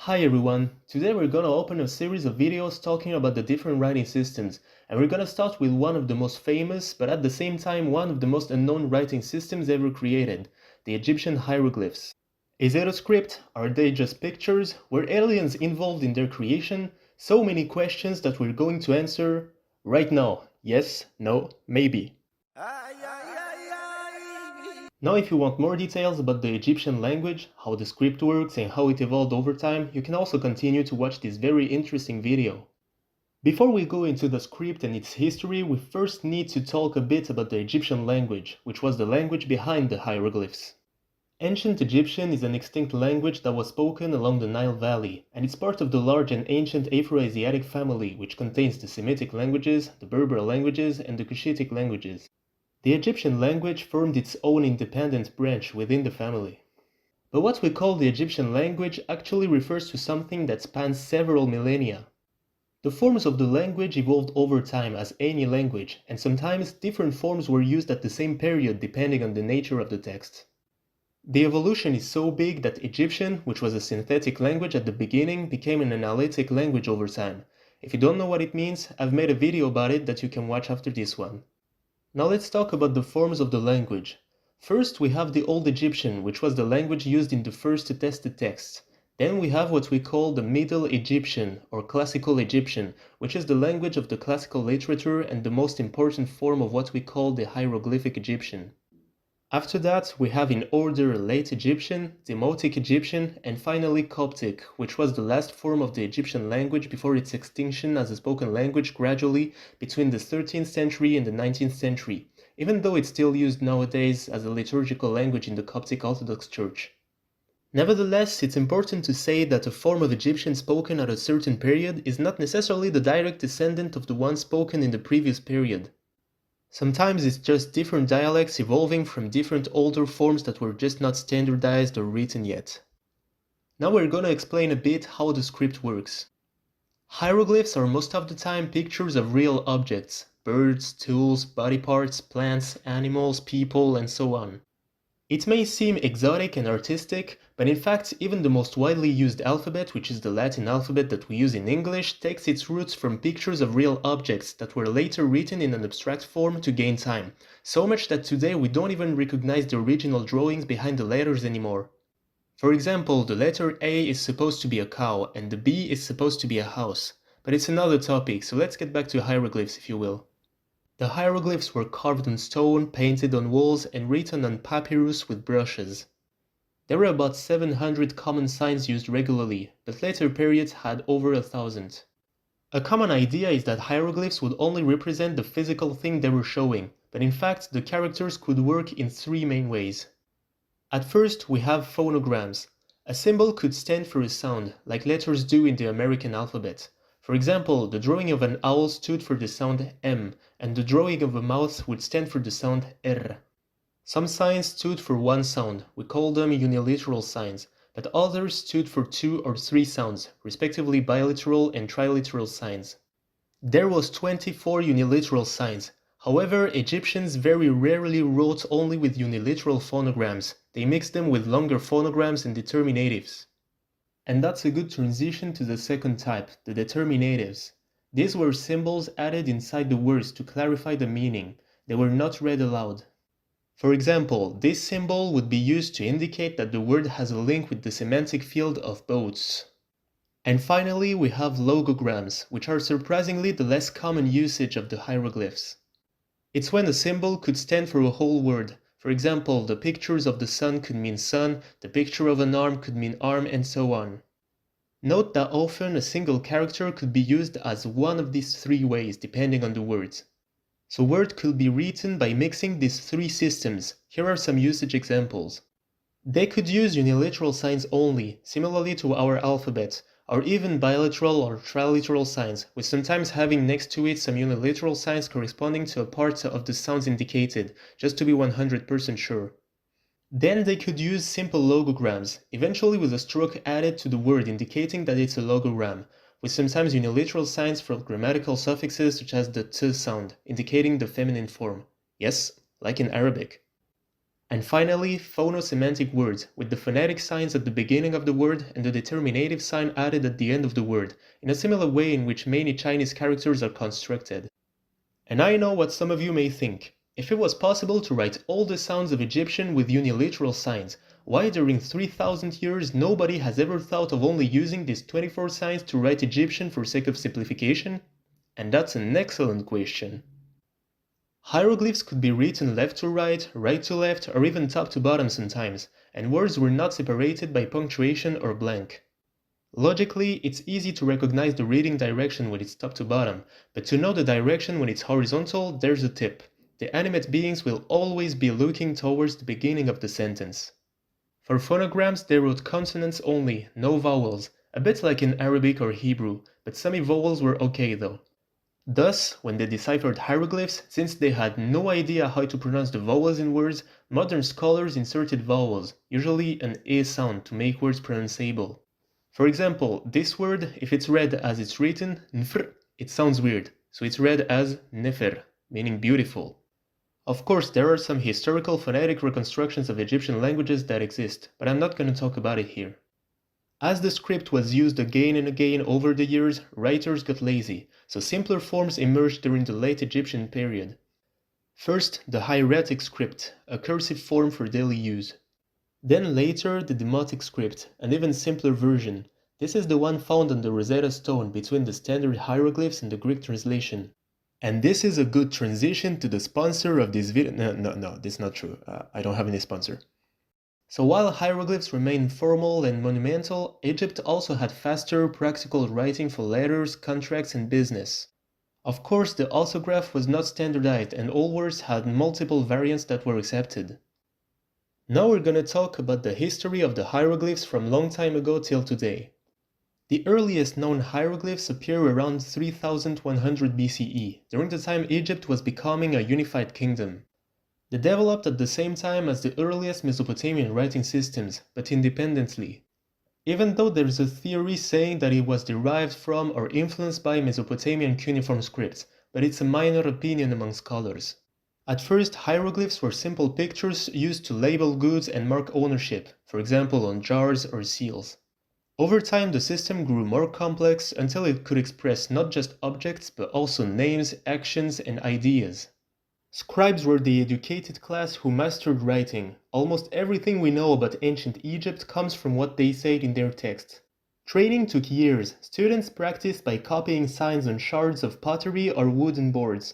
Hi everyone, today we're gonna open a series of videos talking about the different writing systems, and we're gonna start with one of the most famous, but at the same time one of the most unknown writing systems ever created, the Egyptian hieroglyphs. Is it a script? Are they just pictures? Were aliens involved in their creation? So many questions that we're going to answer right now. Yes, no, maybe. Now if you want more details about the Egyptian language, how the script works and how it evolved over time, you can also continue to watch this very interesting video. Before we go into the script and its history, we first need to talk a bit about the Egyptian language, which was the language behind the hieroglyphs. Ancient Egyptian is an extinct language that was spoken along the Nile Valley, and it's part of the large and ancient Afro-Asiatic family, which contains the Semitic languages, the Berber languages, and the Cushitic languages. The Egyptian language formed its own independent branch within the family. But what we call the Egyptian language actually refers to something that spans several millennia. The forms of the language evolved over time as any language, and sometimes different forms were used at the same period depending on the nature of the text. The evolution is so big that Egyptian, which was a synthetic language at the beginning, became an analytic language over time. If you don't know what it means, I've made a video about it that you can watch after this one. Now let's talk about the forms of the language. First we have the Old Egyptian, which was the language used in the first attested texts. Then we have what we call the Middle Egyptian or Classical Egyptian, which is the language of the classical literature and the most important form of what we call the Hieroglyphic Egyptian. After that we have in order Late Egyptian, Demotic Egyptian, and finally Coptic, which was the last form of the Egyptian language before its extinction as a spoken language gradually between the 13th century and the 19th century, even though it's still used nowadays as a liturgical language in the Coptic Orthodox Church. Nevertheless, it's important to say that a form of Egyptian spoken at a certain period is not necessarily the direct descendant of the one spoken in the previous period. Sometimes it's just different dialects evolving from different older forms that were just not standardized or written yet. Now we're gonna explain a bit how the script works. Hieroglyphs are most of the time pictures of real objects, birds, tools, body parts, plants, animals, people, and so on. It may seem exotic and artistic, but in fact even the most widely used alphabet, which is the Latin alphabet that we use in English, takes its roots from pictures of real objects that were later written in an abstract form to gain time, so much that today we don't even recognize the original drawings behind the letters anymore. For example, the letter A is supposed to be a cow and the B is supposed to be a house, but it's another topic, so let's get back to hieroglyphs if you will. The hieroglyphs were carved on stone, painted on walls, and written on papyrus with brushes. There were about 700 common signs used regularly, but later periods had over 1,000. A common idea is that hieroglyphs would only represent the physical thing they were showing, but in fact the characters could work in three main ways. At first we have phonograms. A symbol could stand for a sound, like letters do in the American alphabet. For example, the drawing of an owl stood for the sound M, and the drawing of a mouth would stand for the sound R. Some signs stood for one sound, we call them uniliteral signs, but others stood for two or three sounds, respectively biliteral and triliteral signs. There was 24 uniliteral signs. However, Egyptians very rarely wrote only with uniliteral phonograms, they mixed them with longer phonograms and determinatives. And that's a good transition to the second type, the determinatives. These were symbols added inside the words to clarify the meaning. They were not read aloud. For example, this symbol would be used to indicate that the word has a link with the semantic field of boats. And finally, we have logograms, which are surprisingly the less common usage of the hieroglyphs. It's when a symbol could stand for a whole word. For example, the pictures of the sun could mean sun, the picture of an arm could mean arm, and so on. Note that often a single character could be used as one of these three ways depending on the words. So word could be written by mixing these three systems. Here are some usage examples. They could use uniliteral signs only, similarly to our alphabet, or even bilateral or triliteral signs, with sometimes having next to it some uniliteral signs corresponding to a part of the sounds indicated, just to be 100% sure. Then they could use simple logograms, eventually with a stroke added to the word indicating that it's a logogram, with sometimes uniliteral signs for grammatical suffixes such as the t sound, indicating the feminine form. Yes, like in Arabic. And finally, phonosemantic words, with the phonetic signs at the beginning of the word and the determinative sign added at the end of the word, in a similar way in which many Chinese characters are constructed. And I know what some of you may think. If it was possible to write all the sounds of Egyptian with uniliteral signs, why during 3000 years nobody has ever thought of only using these 24 signs to write Egyptian for sake of simplification? And that's an excellent question. Hieroglyphs could be written left to right to left, or even top to bottom sometimes, and words were not separated by punctuation or blank. Logically, it's easy to recognize the reading direction when it's top to bottom, but to know the direction when it's horizontal, there's a tip. The animate beings will always be looking towards the beginning of the sentence. For phonograms, they wrote consonants only, no vowels, a bit like in Arabic or Hebrew, but semi-vowels were okay though. Thus, when they deciphered hieroglyphs, since they had no idea how to pronounce the vowels in words, modern scholars inserted vowels, usually an A sound, to make words pronounceable. For example, this word, if it's read as it's written, nfr, it sounds weird, so it's read as nefer, meaning beautiful. Of course, there are some historical phonetic reconstructions of Egyptian languages that exist, but I'm not going to talk about it here. As the script was used again and again over the years, writers got lazy, so simpler forms emerged during the late Egyptian period. First, the hieratic script, a cursive form for daily use. Then later, the demotic script, an even simpler version. This is the one found on the Rosetta Stone between the standard hieroglyphs and the Greek translation. And this is a good transition to the sponsor of this video. No, this is not true. I don't have any sponsor. So while hieroglyphs remained formal and monumental, Egypt also had faster, practical writing for letters, contracts, and business. Of course, the orthograph was not standardized and all words had multiple variants that were accepted. Now we're gonna talk about the history of the hieroglyphs from long time ago till today. The earliest known hieroglyphs appear around 3100 BCE, during the time Egypt was becoming a unified kingdom. They developed at the same time as the earliest Mesopotamian writing systems, but independently. Even though there is a theory saying that it was derived from or influenced by Mesopotamian cuneiform scripts, but it's a minor opinion among scholars. At first, hieroglyphs were simple pictures used to label goods and mark ownership, for example on jars or seals. Over time, the system grew more complex until it could express not just objects but also names, actions, and ideas. Scribes were the educated class who mastered writing. Almost everything we know about ancient Egypt comes from what they said in their texts. Training took years. Students practiced by copying signs on shards of pottery or wooden boards.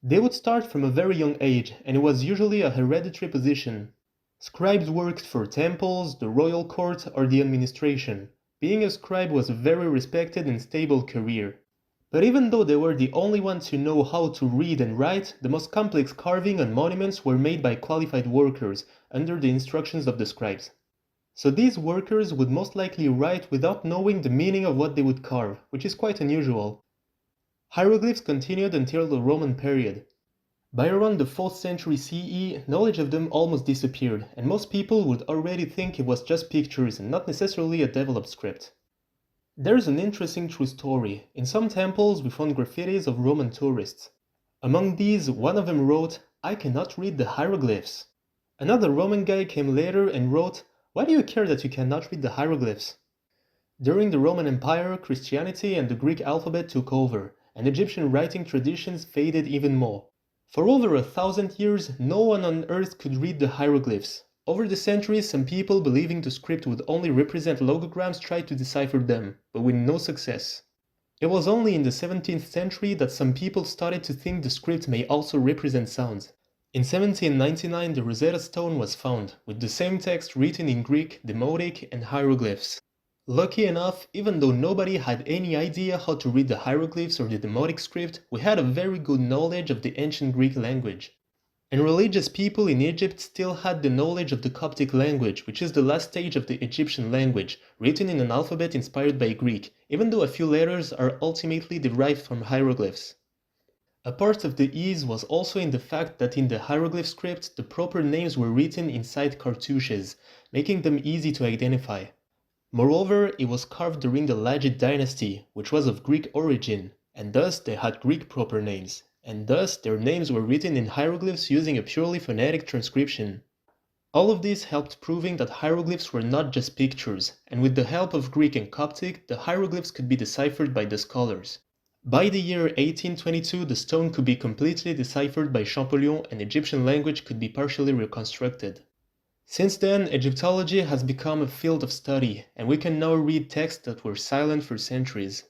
They would start from a very young age, and it was usually a hereditary position. Scribes worked for temples, the royal court, or the administration. Being a scribe was a very respected and stable career. But even though they were the only ones who know how to read and write, the most complex carving and monuments were made by qualified workers, under the instructions of the scribes. So these workers would most likely write without knowing the meaning of what they would carve, which is quite unusual. Hieroglyphs continued until the Roman period. By around the 4th century CE, knowledge of them almost disappeared, and most people would already think it was just pictures and not necessarily a developed script. There's an interesting true story. In some temples we found graffitis of Roman tourists. Among these, one of them wrote, "I cannot read the hieroglyphs." Another Roman guy came later and wrote, "Why do you care that you cannot read the hieroglyphs?" During the Roman Empire, Christianity and the Greek alphabet took over, and Egyptian writing traditions faded even more. For over 1000 years, no one on earth could read the hieroglyphs. Over the centuries, some people believing the script would only represent logograms tried to decipher them, but with no success. It was only in the 17th century that some people started to think the script may also represent sounds. In 1799, the Rosetta Stone was found, with the same text written in Greek, Demotic, and hieroglyphs. Lucky enough, even though nobody had any idea how to read the hieroglyphs or the Demotic script, we had a very good knowledge of the ancient Greek language. And religious people in Egypt still had the knowledge of the Coptic language, which is the last stage of the Egyptian language, written in an alphabet inspired by Greek, even though a few letters are ultimately derived from hieroglyphs. A part of the ease was also in the fact that in the hieroglyph script, the proper names were written inside cartouches, making them easy to identify. Moreover, it was carved during the Lagid dynasty, which was of Greek origin, and thus they had Greek proper names, and thus their names were written in hieroglyphs using a purely phonetic transcription. All of this helped proving that hieroglyphs were not just pictures, and with the help of Greek and Coptic, the hieroglyphs could be deciphered by the scholars. By the year 1822, the stone could be completely deciphered by Champollion and Egyptian language could be partially reconstructed. Since then, Egyptology has become a field of study, and we can now read texts that were silent for centuries.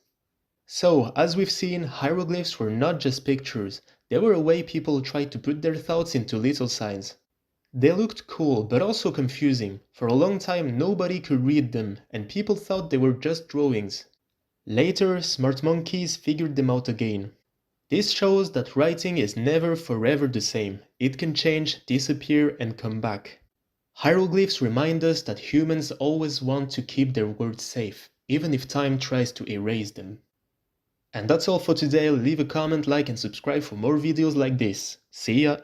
So, as we've seen, hieroglyphs were not just pictures, they were a way people tried to put their thoughts into little signs. They looked cool, but also confusing. For a long time, nobody could read them, and people thought they were just drawings. Later, smart monkeys figured them out again. This shows that writing is never forever the same. It can change, disappear, and come back. Hieroglyphs remind us that humans always want to keep their words safe, even if time tries to erase them. And that's all for today. Leave a comment, like, and subscribe for more videos like this. See ya!